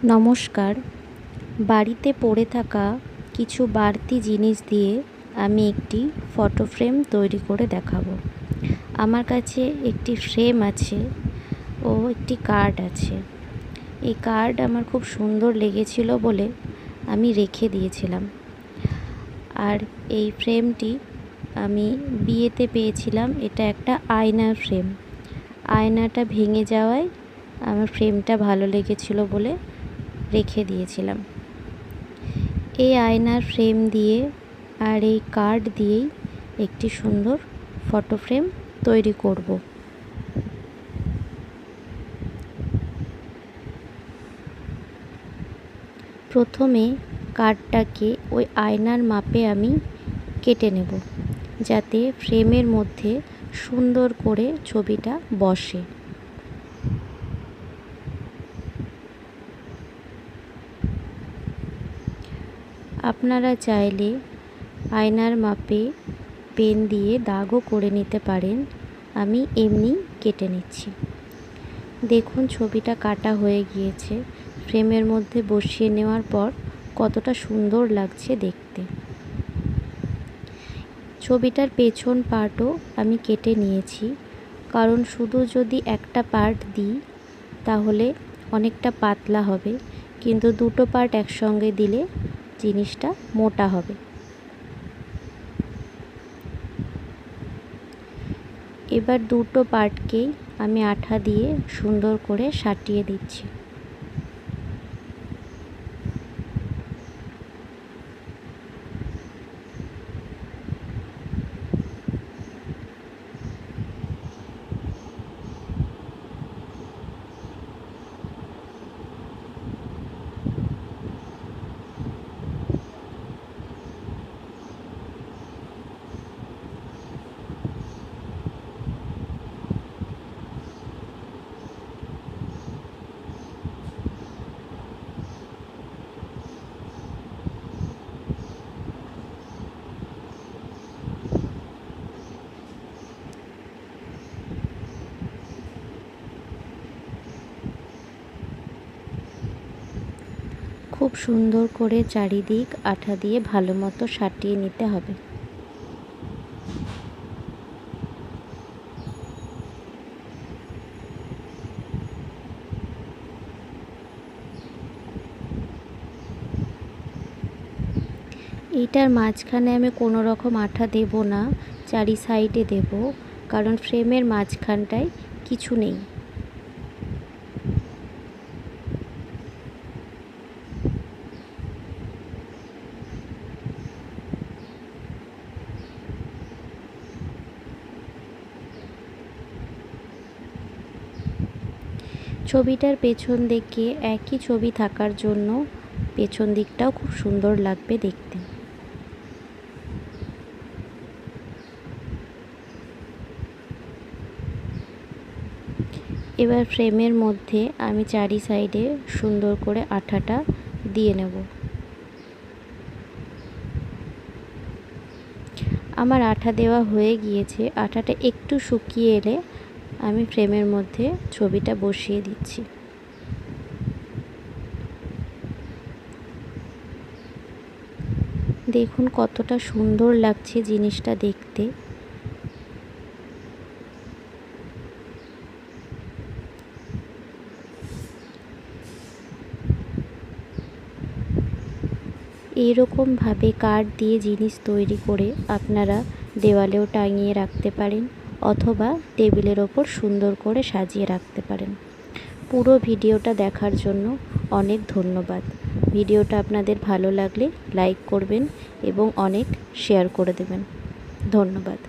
নমস্কার। বাড়িতে পড়ে থাকা কিছু বাড়তি জিনিস দিয়ে আমি একটি ফটো ফ্রেম তৈরি করে দেখাবো। আমার কাছে একটি ফ্রেম আছে ও একটি কার্ড আছে। এই কার্ড আমার খুব সুন্দর লেগেছিল বলে আমি রেখে দিয়েছিলাম। আর এই ফ্রেমটি আমি বিয়েতে পেয়েছিলাম। এটা একটা আয়নার ফ্রেম। আয়নাটা ভেঙে যাওয়ায় আমার ফ্রেমটা ভালো লেগেছিল বলে রেখে দিয়েছিলাম। এই আয়নার ফ্রেম দিয়ে আর এই কার্ড দিয়েই একটি সুন্দর ফটো ফ্রেম তৈরি করব। প্রথমে কার্ডটাকে ওই আয়নার মাপে আমি কেটে নেব, যাতে ফ্রেমের মধ্যে সুন্দর করে ছবিটা বসে। আপনারা চাইলে আয়নার মাপে পেন দিয়ে দাগও করে নিতে পারেন। আমি এমনি কেটে নিচ্ছি। দেখুন ছবিটা কাটা হয়ে গিয়েছে। ফ্রেমের মধ্যে বসিয়ে নেওয়ার পর কতটা সুন্দর লাগছে দেখতে। ছবিটার পেছন পার্টও আমি কেটে নিয়েছি, কারণ শুধু যদি একটা পার্ট দিই তাহলে অনেকটা পাতলা হবে, কিন্তু দুটো পার্ট একসঙ্গে দিলে জিনিসটা মোটা হবে। এবার দুটো পার্টকেই আমি আঠা দিয়ে সুন্দর করে সাটিয়ে দিচ্ছি। খুব সুন্দর করে চারিদিক আঠা দিয়ে ভালো মতো সাটিয়ে নিতে হবে। এইটার মাঝখানে আমি কোনো রকম আঠা দেব না, চারি সাইডে দেব, কারণ ফ্রেমের মাঝখানটায় কিছু নেই। ছবিটার পেছন দিকে একই ছবি থাকার জন্য পেছন দিকটাও খুব সুন্দর লাগবে দেখতে। এবার ফ্রেমের মধ্যে আমি চারি সাইডে সুন্দর করে আঠাটা দিয়ে নেব। আমার আঠা দেওয়া হয়ে গিয়েছে। আঠাটা একটু শুকিয়ে এলে আমি ফ্রেমের মধ্যে ছবিটা বসিয়ে দিচ্ছি। দেখুন কতটা সুন্দর লাগছে জিনিসটা দেখতে। এইরকমভাবে কাঠ দিয়ে জিনিস তৈরি করে আপনারা দেওয়ালেও টাঙিয়ে রাখতে পারেন, অথবা টেবিলের ওপর সুন্দর করে সাজিয়ে রাখতে পারেন। পুরো ভিডিওটা দেখার জন্য অনেক ধন্যবাদ। ভিডিওটা আপনাদের ভালো লাগলে লাইক করবেন এবং অনেক শেয়ার করে দেবেন। ধন্যবাদ।